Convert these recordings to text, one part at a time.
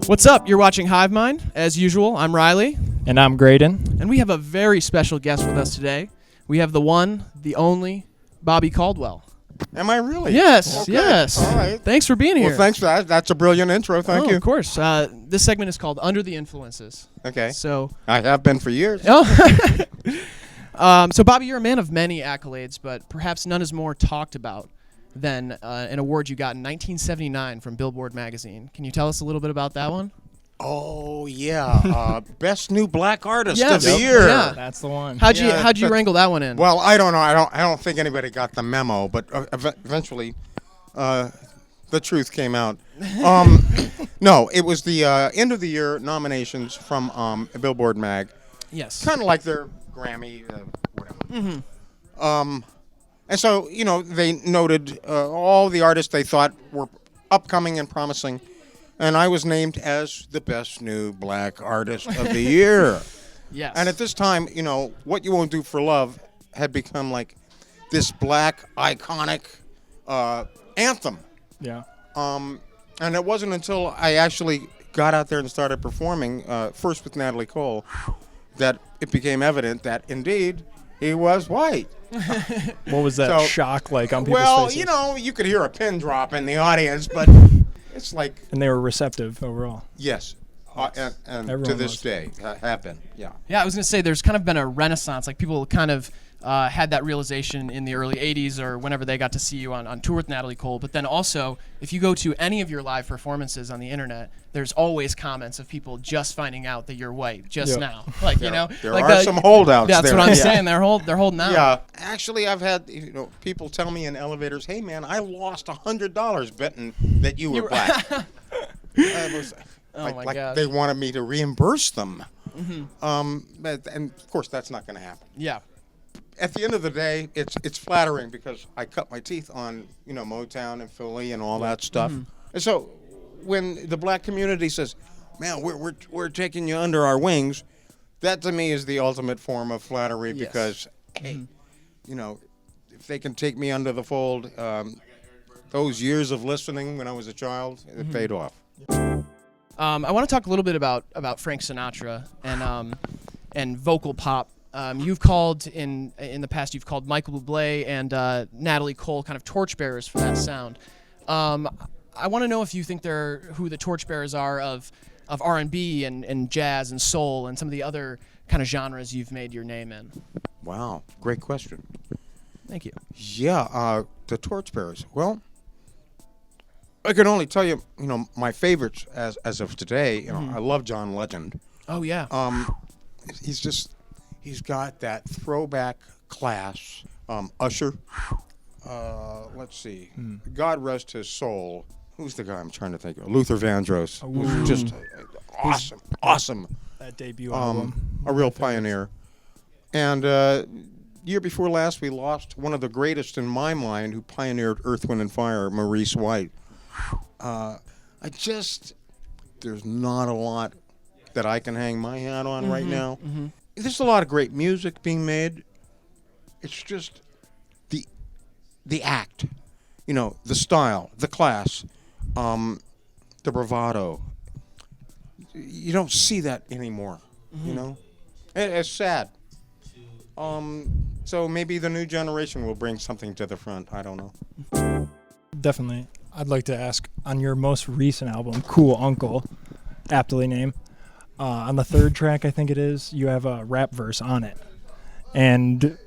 What's up? You're watching HIVEMIND. As usual, I'm Riley. And I'm Graydon. And we have a very special guest with us today. We have the one, the only, Bobby Caldwell. Am I really? Yes, okay. yes. All right. Thanks for being here. Well, thanks for that. That's a brilliant intro. Thank you. Of course. This segment is called Under the Influences. Okay. So, I have been for years. so Bobby, you're a man of many accolades, but perhaps none is more talked about than an award you got in 1979 from Billboard magazine. Can you tell us a little bit about that one? Oh yeah, best new black artist Yes. of the Yep. year. Yeah. That's the one. How'd you wrangle that one in? Well, I don't know. I don't think anybody got the memo, but eventually, the truth came out. No, it was the end of the year nominations from Billboard mag. Yes. Kind of like their Grammy, whatever. Mm-hmm. And so, they noted all the artists they thought were upcoming and promising, and I was named as the best new black artist of the year. Yes. And at this time, What You Won't Do for Love had become like this black iconic anthem. Yeah. And it wasn't until I actually got out there and started performing, first with Natalie Cole, that it became evident that indeed he was white. What was that shock like on people's faces? You could hear a pin drop in the audience, but it's like... And they were receptive overall. Yes. And to this day, have been, yeah. Yeah, I was going to say there's kind of been a renaissance. Like people kind of had that realization in the early 80s or whenever they got to see you on tour with Natalie Cole. But then also, if you go to any of your live performances on the internet, there's always comments of people just finding out that you're white just now. Like, There like are some holdouts That's there. what I'm Yeah. saying. They're holding out. Yeah. Actually, I've had people tell me in elevators, hey, man, I lost $100 betting that you were black. Oh, my like God. they wanted me to reimburse them. Mm-hmm. And, of course, that's not going to happen. Yeah. At the end of the day, it's flattering because I cut my teeth on, Motown and Philly and all that stuff. Mm-hmm. And so when the black community says, man, we're taking you under our wings, that to me is the ultimate form of flattery because, hey, if they can take me under the fold, those years of listening when I was a child, it paid off. I want to talk a little bit about Frank Sinatra and vocal pop. You've called in the past. You've called Michael Bublé and Natalie Cole kind of torchbearers for that sound. I want to know if you think they're who the torchbearers are of R&B and jazz and soul and some of the other kind of genres you've made your name in. Wow, great question. Thank you. Yeah, the torchbearers. Well, I can only tell you, my favorites as of today. I love John Legend. Oh yeah. He's got that throwback class. Usher. Let's see. God rest his soul. Who's the guy I'm trying to think of? Luther Vandross. Who's just awesome. That debut album. A real pioneer. And year before last, we lost one of the greatest in my mind who pioneered Earth, Wind, and Fire, Maurice White. There's not a lot that I can hang my hat on right now. Mm-hmm. There's a lot of great music being made. It's just the act, the style, the class, the bravado. You don't see that anymore, It's sad. So maybe the new generation will bring something to the front. I don't know. Definitely. I'd like to ask, on your most recent album, Cool Uncle, aptly named, on the third track, I think it is, you have a rap verse on it. And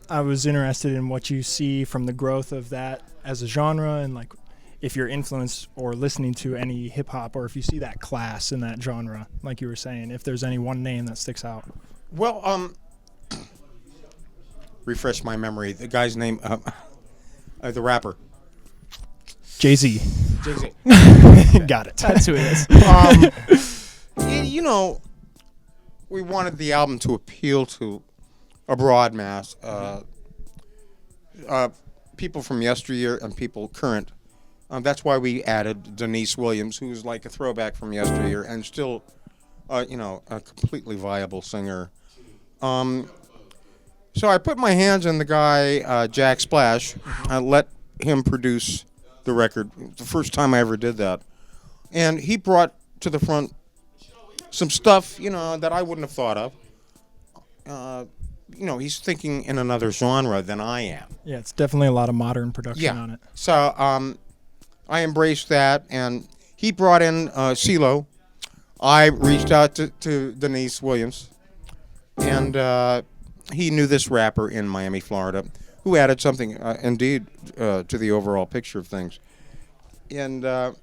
I was interested in what you see from the growth of that as a genre and, like, if you're influenced or listening to any hip-hop or if you see that class in that genre, like you were saying, if there's any one name that sticks out. Well, refresh my memory. The guy's name, the rapper. Jay-Z. Jay-Z. Got it. That's who it is. We wanted the album to appeal to a broad mass. People from yesteryear and people current. That's why we added Denise Williams, who's like a throwback from yesteryear and still, a completely viable singer. So I put my hands on the guy, Jack Splash. I let him produce the record. The first time I ever did that. And he brought to the front some stuff, that I wouldn't have thought of. He's thinking in another genre than I am. Yeah, it's definitely a lot of modern production on it. So I embraced that, and he brought in CeeLo. I reached out to Denise Williams, and he knew this rapper in Miami, Florida, who added something, indeed, to the overall picture of things. And I'll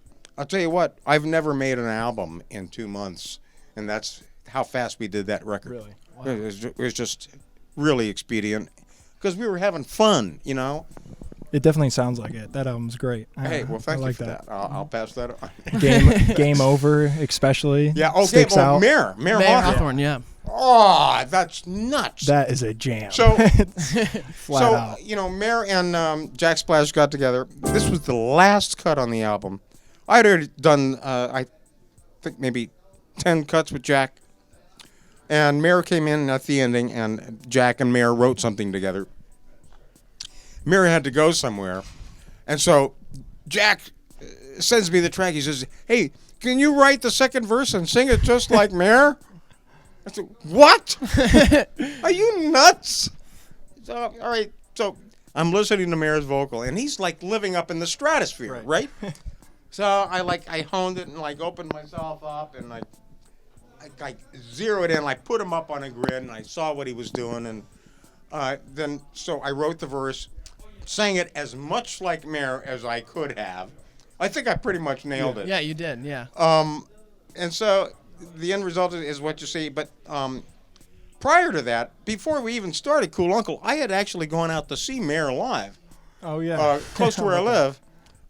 tell you what, I've never made an album in 2 months, and that's how fast we did that record. Really? Wow. It was just really expedient because we were having fun, It definitely sounds like it. That album's great. Hey, well, thank I you like for that. I'll pass that on. Game Over, especially. Yeah, okay. Sticks out. Mayor Mayor Hawthorne, yeah. Oh, that's nuts. That is a jam. So, Flat out. Mayor and Jack Splash got together. This was the last cut on the album. I'd already done, I think, maybe 10 cuts with Jack. And Mayor came in at the ending, and Jack and Mayor wrote something together. Mayor had to go somewhere. And so Jack sends me the track. He says, "Hey, can you write the second verse and sing it just like Mayor?" I said, "What? Are you nuts?" So, all right. So I'm listening to Mayor's vocal, and he's like living up in the stratosphere, right? So I honed it and opened myself up, and I zeroed in. I put him up on a grid, and I saw what he was doing, and then I wrote the verse, sang it as much like Mayor as I could have. I think I pretty much nailed it. Yeah, you did. Yeah. And so the end result is what you see. But prior to that, before we even started Cool Uncle, I had actually gone out to see Mayor live. Oh, yeah. Close to where I live,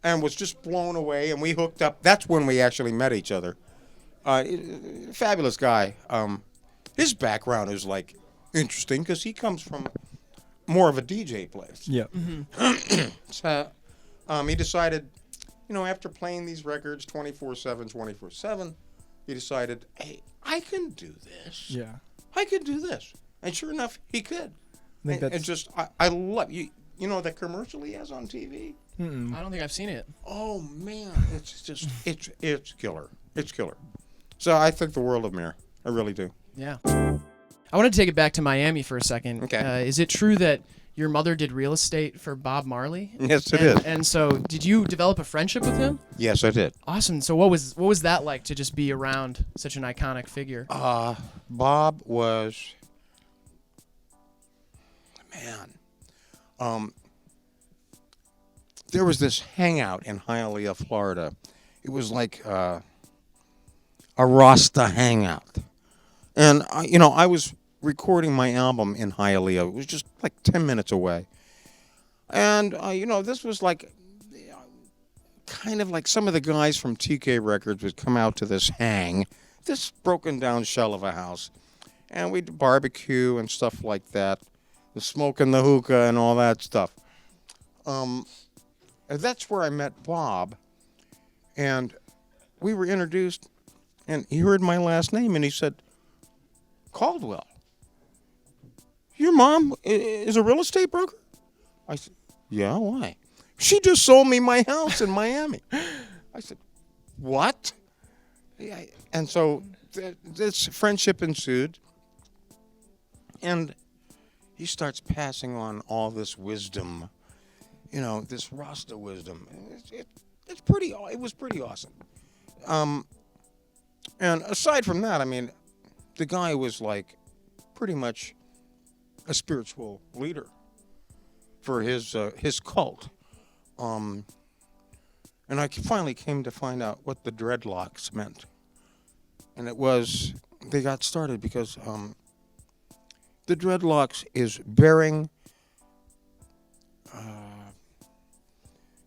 and was just blown away, and we hooked up. That's when we actually met each other. Fabulous guy. His background is interesting because he comes from more of a DJ place. Yeah. So he decided, after playing these records 24/7, he decided, hey, I can do this. Yeah. I can do this. And sure enough, he could. I think and I love you. You know that commercial he has on TV? Mm-mm. I don't think I've seen it. Oh man, it's just it's killer. It's killer. So I think the world of Mayor. I really do. Yeah. I want to take it back to Miami for a second. Okay. Is it true that your mother did real estate for Bob Marley? Yes, it is. And so, did you develop a friendship with him? Yes, I did. Awesome. So, what was that like to just be around such an iconic figure? Bob was, man. There was this hangout in Hialeah, Florida. It was like a Rasta hangout, and I was recording my album in Hialeah. It was just 10 minutes away, and this was kind of like some of the guys from TK Records would come out to this this broken down shell of a house, and we'd barbecue and stuff like that, the smoke and the hookah and all that stuff. That's where I met Bob, and we were introduced, and he heard my last name, and he said, "Caldwell, your mom is a real estate broker?" I said, "Yeah, why?" "She just sold me my house in Miami." I said, "What?" Yeah, and so this friendship ensued, and he starts passing on all this wisdom, this Rasta wisdom. It was pretty awesome. And aside from that, the guy was pretty much a spiritual leader for his cult. And I finally came to find out what the dreadlocks meant. And they got started because the dreadlocks is bearing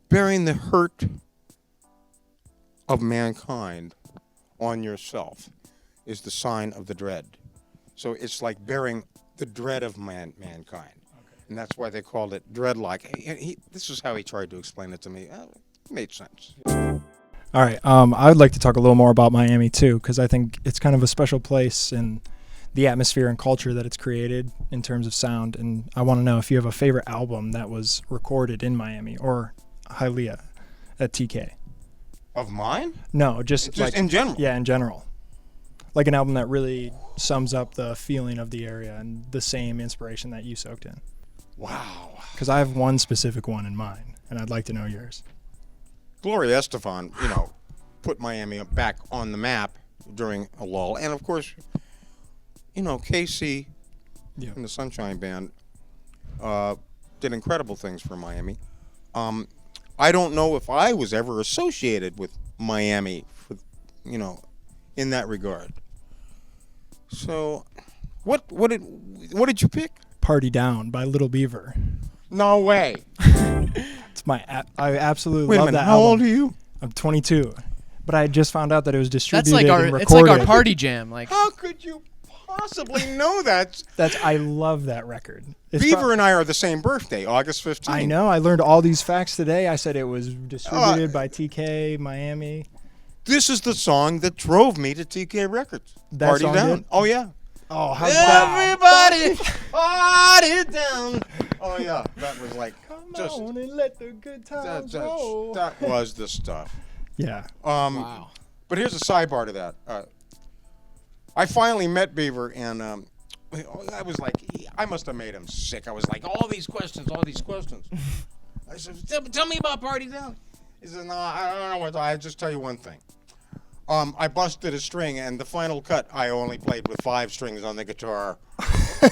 the hurt of mankind on yourself is the sign of the dread. So it's like bearing the dread of mankind. Okay. And that's why they called it dreadlock. And this is how he tried to explain it to me. It made sense. All right. I would like to talk a little more about Miami, too, because I think it's kind of a special place and the atmosphere and culture that it's created in terms of sound. And I want to know if you have a favorite album that was recorded in Miami or Hialeah at TK. Of mine? No, just like in general. Yeah, in general. Like an album that really sums up the feeling of the area and the same inspiration that you soaked in. Wow. Because I have one specific one in mind, and I'd like to know yours. Gloria Estefan, put Miami back on the map during a lull. And, of course, Casey and the Sunshine Band did incredible things for Miami. I don't know if I was ever associated with Miami, in that regard. So, what did you pick? Party Down by Little Beaver. No way. It's I absolutely Wait a love minute. that How album. old are you? I'm 22, but I just found out that it was distributed That's like and it's like recorded. our party jam. Like How could you possibly know that? I love that record. It's Beaver and I are the same birthday, August 15th. I know. I learned all these facts today. I said it was distributed by TK Miami. This is the song that drove me to TK Records. That Party song Down. did? Oh, yeah. Oh, how about Everybody party down. Oh, yeah. That was like just on and let the good times roll. that was the stuff. Yeah. wow. But here's a sidebar to that. I finally met Beaver, and I was like, I must have made him sick. I was like, all these questions. I said, tell me about Party Down. He said, no, I don't know what. I just tell you one thing. I busted a string, and the final cut, I only played with 5 strings on the guitar. So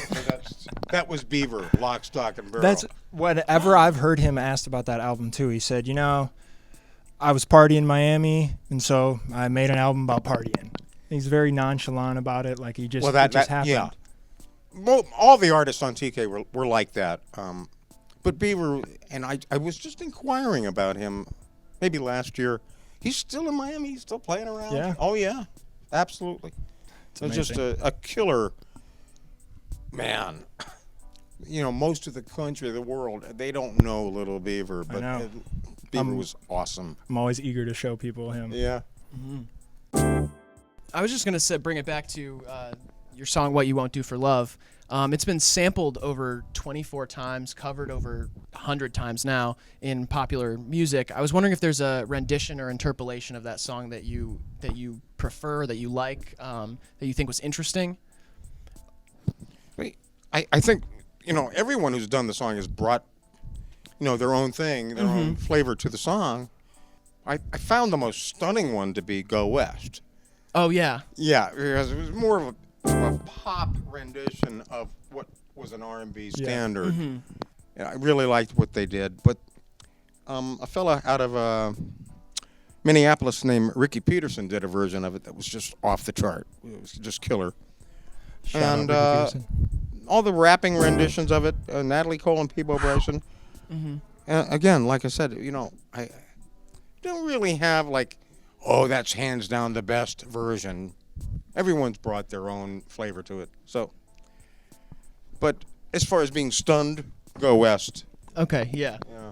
that was Beaver, lock, stock, and barrel. That's whenever I've heard him asked about that album too. He said, I was partying in Miami, and so I made an album about partying. He's very nonchalant about it, like it just happened. Yeah. Well, all the artists on TK were like that. But Beaver, and I was just inquiring about him maybe last year. He's still in Miami. He's still playing around. Yeah. Oh, yeah. Absolutely. It's just a killer man. Most of the country, the world, they don't know Little Beaver, but Beaver was awesome. I'm always eager to show people him. Yeah. I was just gonna bring it back to your song "What You Won't Do for Love." It's been sampled over 24 times, covered over 100 times now in popular music. I was wondering if there's a rendition or interpolation of that song that you prefer, that you like, that you think was interesting. I think everyone who's done the song has brought their own thing, their own flavor to the song. I found the most stunning one to be "Go West." Oh yeah. Yeah, because it was more of a pop rendition of what was an R&B standard. And I really liked what they did. But a fella out of Minneapolis named Ricky Peterson did a version of it that was just off the chart. It was just killer. Shout out Ricky Peterson. All the rapping renditions of it, Natalie Cole and Peebo Bryson. Again, like I said, I don't really have that's hands down the best version. Everyone's brought their own flavor to it. So, but as far as being stunned, Go West. Okay. Yeah. Yeah.